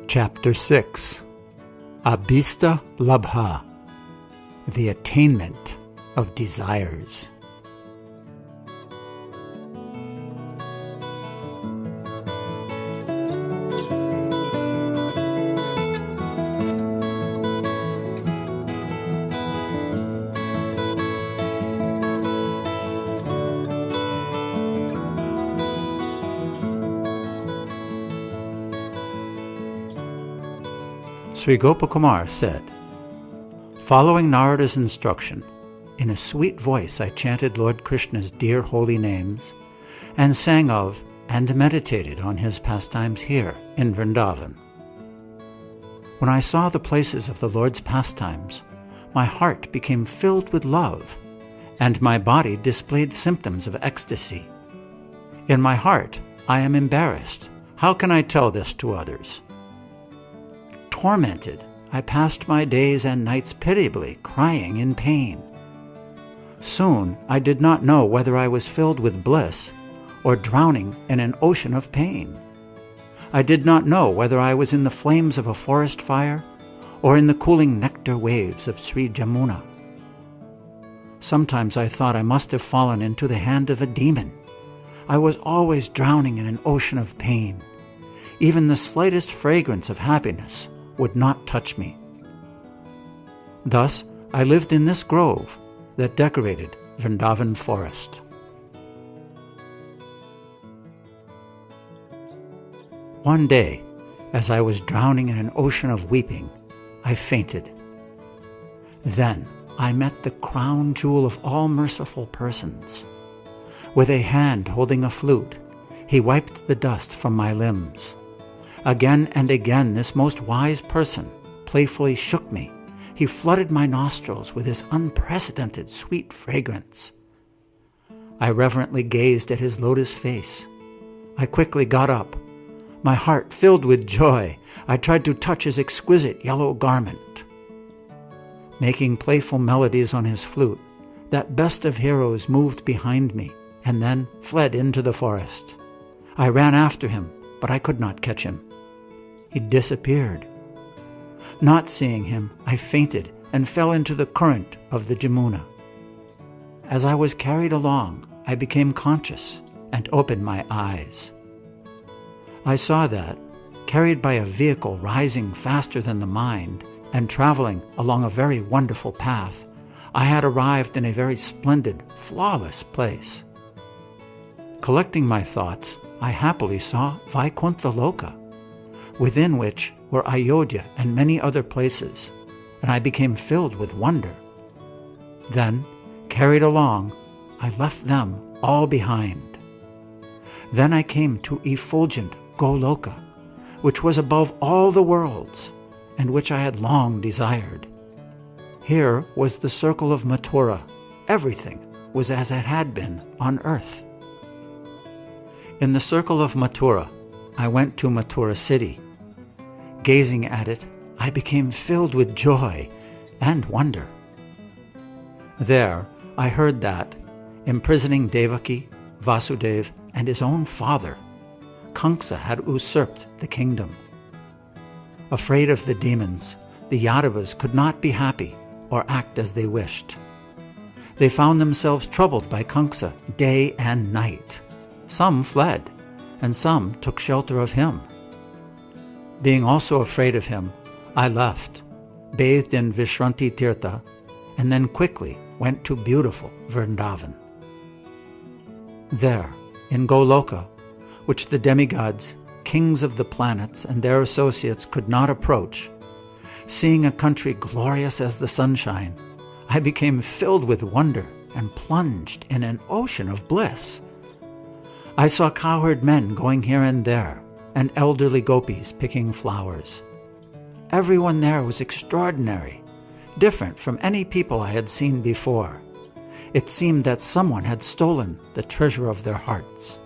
Chapter 6 Abhista Labha, the Attainment of Desires. Sri Gopakumar said, following Narada's instruction, in a sweet voice I chanted Lord Krishna's dear holy names, and sang of and meditated on his pastimes here in Vrindavan. When I saw the places of the Lord's pastimes, my heart became filled with love, and my body displayed symptoms of ecstasy. In my heart I am embarrassed. How can I tell this to others? Tormented, I passed my days and nights pitiably, crying in pain. Soon I did not know whether I was filled with bliss or drowning in an ocean of pain. I did not know whether I was in the flames of a forest fire or in the cooling nectar waves of Sri Jamuna. Sometimes I thought I must have fallen into the hand of a demon. I was always drowning in an ocean of pain. Even the slightest fragrance of happiness would not touch me. Thus, I lived in this grove that decorated Vrindavan forest. One day, as I was drowning in an ocean of weeping, I fainted. Then I met the crown jewel of all merciful persons. With a hand holding a flute, he wiped the dust from my limbs. Again and again this most wise person playfully shook me. He flooded my nostrils with his unprecedented sweet fragrance. I reverently gazed at his lotus face. I quickly got up. My heart filled with joy, I tried to touch his exquisite yellow garment. Making playful melodies on his flute, that best of heroes moved behind me and then fled into the forest. I ran after him, but I could not catch him. He disappeared. Not seeing him, I fainted and fell into the current of the Jamuna. As I was carried along, I became conscious and opened my eyes. I saw that, carried by a vehicle rising faster than the mind and traveling along a very wonderful path, I had arrived in a very splendid, flawless place. Collecting my thoughts, I happily saw Vaikuntha Loka, within which were Ayodhya and many other places, and I became filled with wonder. Then, carried along, I left them all behind. Then I came to effulgent Goloka, which was above all the worlds, and which I had long desired. Here was the circle of Mathura. Everything was as it had been on earth. In the circle of Mathura, I went to Mathura city. Gazing at it, I became filled with joy and wonder. There, I heard that, imprisoning Devaki, Vasudeva, and his own father, Kamsa had usurped the kingdom. Afraid of the demons, the Yadavas could not be happy or act as they wished. They found themselves troubled by Kamsa day and night. Some fled, and some took shelter of him. Being also afraid of him, I left, bathed in Vishranti Tirtha, and then quickly went to beautiful Vrindavan. There, in Goloka, which the demigods, kings of the planets, and their associates could not approach, seeing a country glorious as the sunshine, I became filled with wonder and plunged in an ocean of bliss. I saw cowherd men going here and there, and elderly gopis picking flowers. Everyone there was extraordinary, different from any people I had seen before. It seemed that someone had stolen the treasure of their hearts.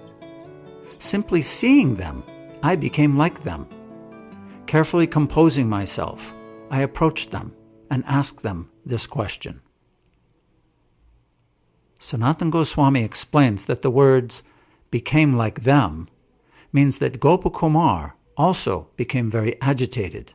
Simply seeing them, I became like them. Carefully composing myself, I approached them and asked them this question. Sanatana Goswami explains that the words became like them means that Gopakumar also became very agitated.